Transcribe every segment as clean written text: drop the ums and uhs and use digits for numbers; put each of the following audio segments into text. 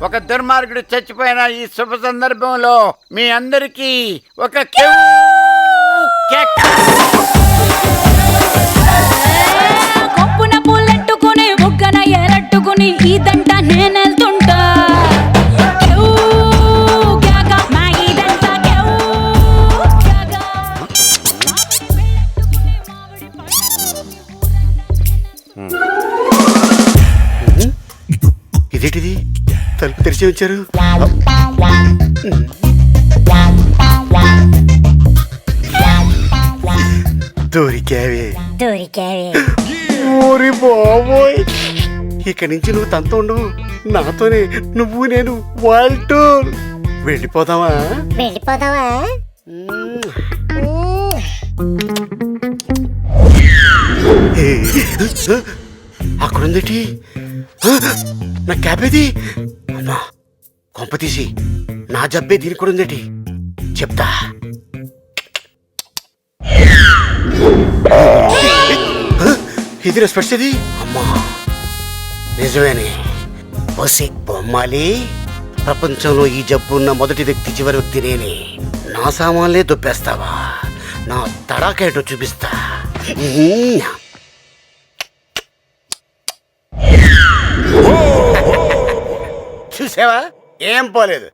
ఒక దుర్మార్గుడు చచ్చిపోయిన ఈ శుభ సందర్భంలో మీ అందరికీ ఒక కొప్పున పూలెట్టుకుని బుగ్గన ఎరట్టుకుని ఇదంట నేనెళ్తుంటా. ఇదేంటిది తలుపు తెరిచి ఉంచారు? దొరికావే ఓరి బాబోయ్, ఇక్కడి నుంచి నువ్వు తనతో ఉండవు, నాతోనే నువ్వు నేను వరల్డ్ టూర్. వెళ్ళిపోదామా? అక్కడుందేటి నా క్యాబేది? అమ్మా కొంప తీసి నా జబ్బే దీనికి కూడా ఉందేటి? చెప్తా. ఇది రెస్పెక్ట్స్ ఇది. అమ్మా నిజమేనే బొసి బొమ్మాలి. ప్రపంచంలో ఈ జబ్బు ఉన్న మొదటి వ్యక్తి చివరి వ్యక్తి నేనే. నా సామాన్లే దొబ్బేస్తావా? నా తడాకేటో చూపిస్తా. చూసావా, ఏం పోలేదు.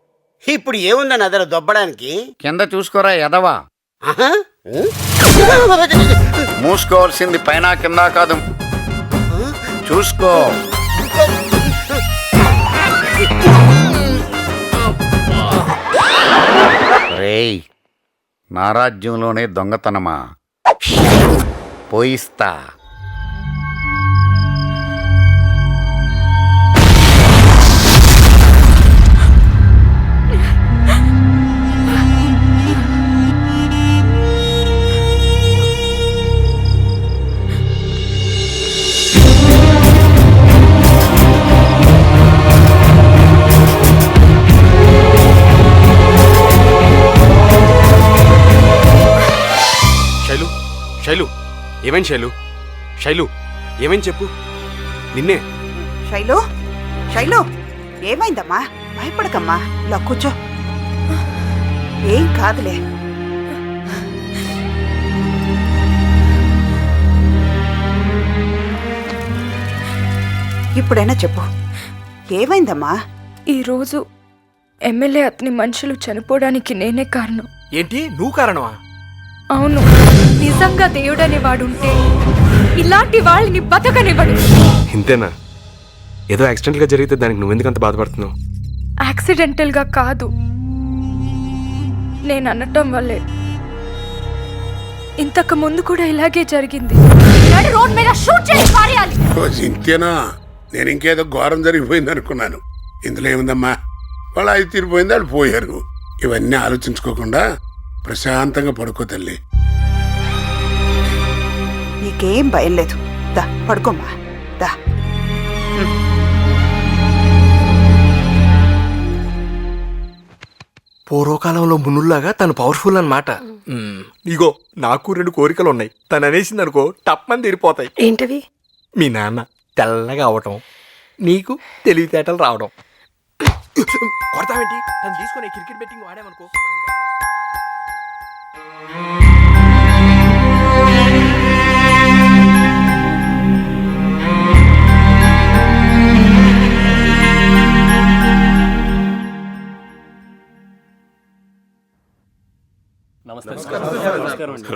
ఇప్పుడు ఏముందని అదర దొబ్బడానికి? కింద చూసుకోరా ఎదవా. మూసుకోవాల్సింది పైన కింద కాదు, చూసుకో. రేయ్, నా రాజ్యంలోనే దొంగతనమా? పోయిస్తా. శైలు ఏమైంది? శైలు ఏమైంది చెప్పు. నిన్నే. శైలు ఏమైందమ్మా? భయపడకమ్మా, ఇలా కూర్చో. ఏం కాదులే. ఇప్పుడైనా చెప్పు, ఏమైందమ్మా? ఈరోజు ఎమ్మెల్యే అతని మనుషులు చనిపోవడానికి నేనే కారణం. ఏంటి, నువ్వు కారణమా? అవును, నిజంగా దేవుడనే వాడుంటే ఇలాంటి వాళ్ళని బతకనివ్వడు. ఇంతేనా? ఏదో యాక్సిడెంట్ గా జరిగితే దానికి నువ్వెందుకంత బాధపడుతున్నావు? యాక్సిడెంటల్ గా కాదు, నేను అనటం వల్లే. ఇంతకు ముందు కూడా ఇలాగే జరిగింది. రోడ్ మీద షూట్ చేసి పారేయాలి. ఇంతేనా? నేను ఇంకేదో ఘోరం జరిగిపోయింది అనుకున్నాను. ఇందులో ఏముందమ్మా, వాళ్ళు అది తీరిపోయింది, వాళ్ళు పోయారు. ఇవన్నీ ఆలోచించుకోకుండా ప్రశాంతంగా పడుకో తల్లి. నీకేం భయం లేదు, దా పడుకోమ్మా, దా. పూర్వకాలంలో మునుల్లాగా తను పవర్ఫుల్ అన్నమాట. ఇగో నాకు 2 కోరికలు ఉన్నాయి. తను అనేసింది అనుకో టప్మని తీరిపోతాయి. ఏంటవి? మీ నాన్న తెల్లగా అవటం, నీకు తెలివితేటలు రావడం. కొడతావేంటి? తను తీసుకుని క్రికెట్ బెట్టింగ్ వాడామనుకో.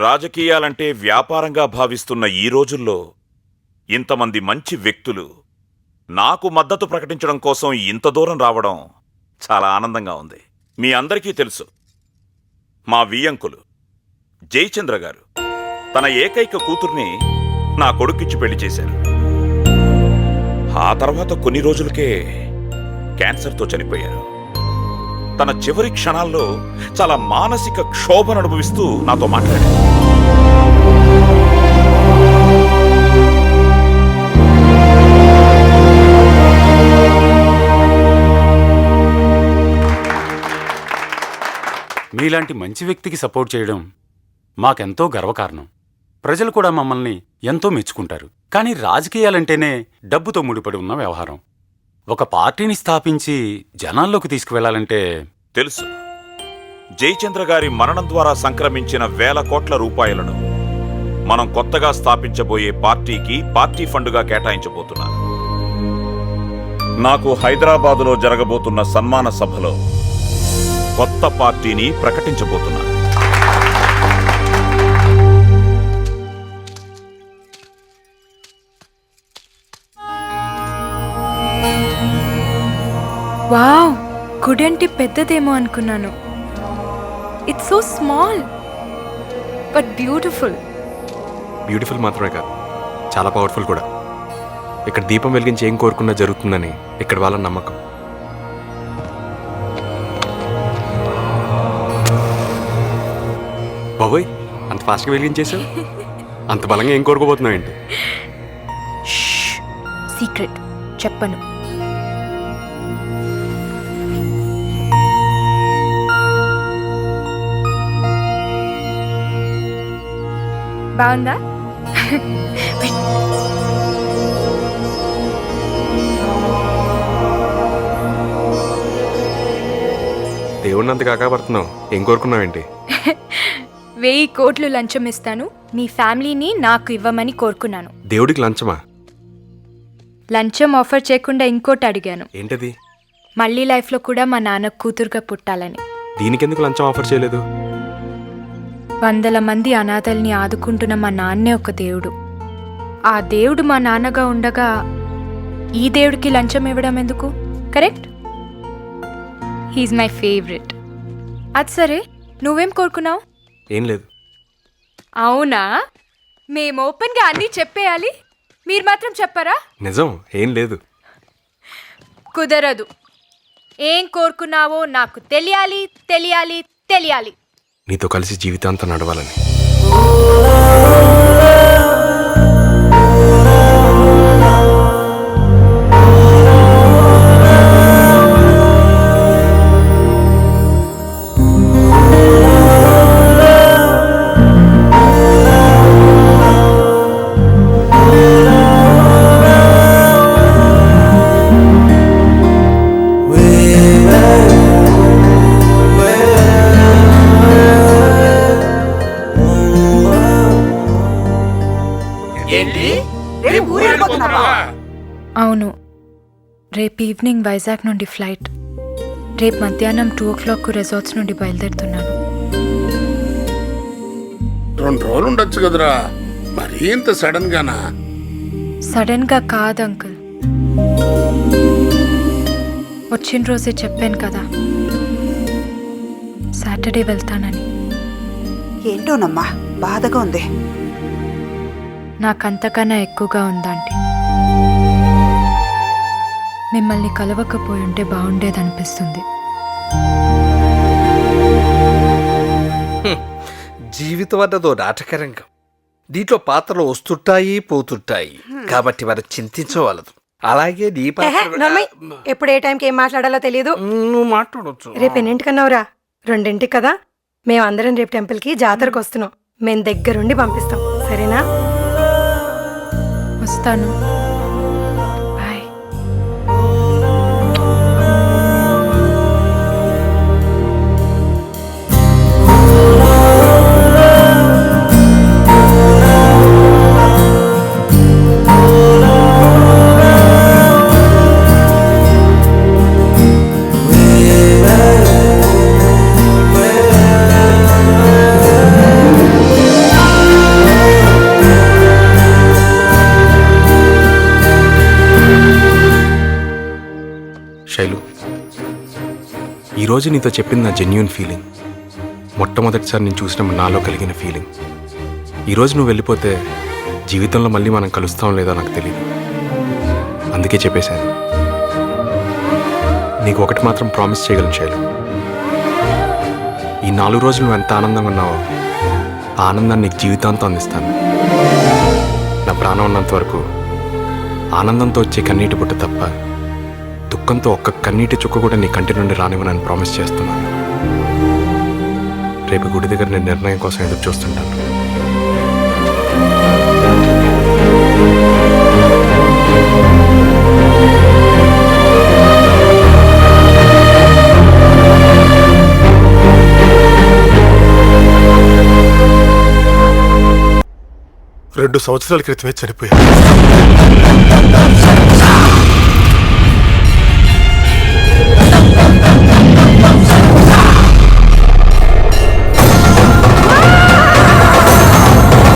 రాజకీయాలంటే వ్యాపారంగా భావిస్తున్న ఈ రోజుల్లో ఇంతమంది మంచి వ్యక్తులు నాకు మద్దతు ప్రకటించడం కోసం ఇంత దూరం రావడం చాలా ఆనందంగా ఉంది. మీ అందరికీ తెలుసు, మా వియ్యంకులు జయచంద్ర గారు తన ఏకైక కూతుర్ని నా కొడుకిచ్చి పెళ్లి చేశారు. ఆ తర్వాత కొన్ని రోజులకే క్యాన్సర్తో చనిపోయారు. తన చివరి క్షణాల్లో చాలా మానసిక క్షోభను అనుభవిస్తూ నాతో మాట్లాడారు. మీలాంటి మంచి వ్యక్తికి సపోర్ట్ చేయడం మాకెంతో గర్వకారణం. ప్రజలు కూడా మమ్మల్ని ఎంతో మెచ్చుకుంటారు. కానీ రాజకీయాలంటేనే డబ్బుతో ముడిపడి ఉన్న వ్యవహారం. ఒక పార్టీని స్థాపించి జనాల్లోకి తీసుకువెళ్ళాలంటే తెలుసు. జయచంద్ర గారి మరణం ద్వారా సంక్రమించిన వేల కోట్ల రూపాయలను మనం కొత్తగా స్థాపించబోయే పార్టీకి పార్టీ ఫండుగా కేటాయించబోతున్నాను. నాకు హైదరాబాదులో జరగబోతున్న సన్మాన సభలో కొత్త పార్టీని ప్రకటించబోతున్నాను. వావ్, గుడంటి పెద్దదేమో అనుకున్నాను. It's so small but beautiful. Beautiful మాత్రమే కాదు, చాలా పవర్ఫుల్ కూడా. ఇక్కడ దీపం వెలిగించి ఏం కోరుకున్నా జరుగుతుందని ఇక్కడ వాళ్ళ నమ్మకం. బాబోయ్, అంత ఫాస్ట్గా వెలిగించేసావు? అంత బలంగా ఏం కోరుకోబోతున్నావు ఏంటి? సీక్రెట్ చెప్పను. బాగుందా? దేవుడిని అంత కాకపడుతున్నావు, ఏం కోరుకున్నావు ఏంటి? 1000 కోట్లు లంచం ఇస్తాను, మీ ఫ్యామిలీని నాకు ఇవ్వమని కోరుకున్నాను. దేవుడికి లంచమా? లంచం ఆఫర్ చేయకుండా ఇంకోటి అడిగాను. ఏంటది? మళ్ళీ లైఫ్లో కూడా మా నాన్న కూతురుగా పుట్టాలని. దీనికెందుకు లంచం ఆఫర్ చేయలేదు? 100 మంది అనాథల్ని ఆదుకుంటున్న మా నాన్నే ఒక దేవుడు. ఆ దేవుడు మా నాన్నగా ఉండగా ఈ దేవుడికి లంచం ఇవ్వడం ఎందుకు? కరెక్ట్? He's my favourite. అది సరే, నువ్వేం కోరుకున్నావు? ఏం లేదు. అవునా? మేము ఓపెన్గా అన్నీ చెప్పేయాలి, మీరు మాత్రం చెప్పరా? నిజం, ఏం లేదు. కుదరదు. ఏం కోరుకున్నావో నాకు తెలియాలి, తెలియాలి, తెలియాలి. నీతో కలిసి జీవితాంతం నడవాలని. రేపు ఊరు వెళ్ళిపోతున్నావా? అవును, రేపు ఈవినింగ్ వైజాగ్ నుండి ఫ్లైట్. రేపు మధ్యాహ్నం 2 o'clock రిసార్ట్స్ నుండి బయలుదేరుతున్నాను. 2 రోజులు ఉండొచ్చు కదరా, మరీ ఇంత సడన్ గానా? సడన్గా కాదు అంకుల్, వచ్చిన రోజే చెప్పాను కదా సాటర్డే వెళ్తానని. ఏంటోనమ్మా, బాధగా ఉంది. నాకంతకన్నా ఎక్కువగా ఉందండి. మిమ్మల్ని కలవకపోయి ఉంటే బాగుండేదనిపిస్తుంది. జీవితం అన్నదో నాటకరంగం. దీంట్లో పాత్రలు వస్తుంటాయి పోతుంటాయి, కాబట్టి మనం చింతించవలదు. అలాగే నీ పాత్ర ఎప్పుడు ఏ టైంకి ఏం మాట్లాడాలో తెలియదు. నువ్వు మాట్లాడవచ్చు. రేపు ఎన్నింటికన్నావురా? 2ంటికి కదా? మేమందరం రేపు టెంపుల్కి జాతరకు వస్తున్నాం. మేము దగ్గరుండి పంపిస్తాం, సరేనా? వస్తాను. బాయ్. శైలు, ఈరోజు నీతో చెప్పింది నా జెన్యూన్ ఫీలింగ్. మొట్టమొదటిసారి నేను చూసినప్పుడు నాలో కలిగిన ఫీలింగ్. ఈరోజు నువ్వు వెళ్ళిపోతే జీవితంలో మళ్ళీ మనం కలుస్తాం లేదో నాకు తెలియదు. అందుకే చెప్పేశాను. నీకు ఒకటి మాత్రం ప్రామిస్ చేయగలను శైలు. ఈ 4 రోజులు నువ్వు ఎంత ఆనందంగా ఉన్నావో ఆ ఆనందాన్ని నీకు జీవితాంతం అందిస్తాను. నా ప్రాణం ఉన్నంత వరకు ఆనందంతో వచ్చే కన్నీటి పుట్ట తప్ప దుఃఖంతో ఒక్క కన్నీటి చుక్క కూడా నీ కంటి నుండి రానివ్వనని ప్రామిస్ చేస్తున్నాను. రేపు గుడి దగ్గర నేను నిర్ణయం కోసం ఎదురు చూస్తుంటాను. 2 సంవత్సరాల క్రితమే చనిపోయారు.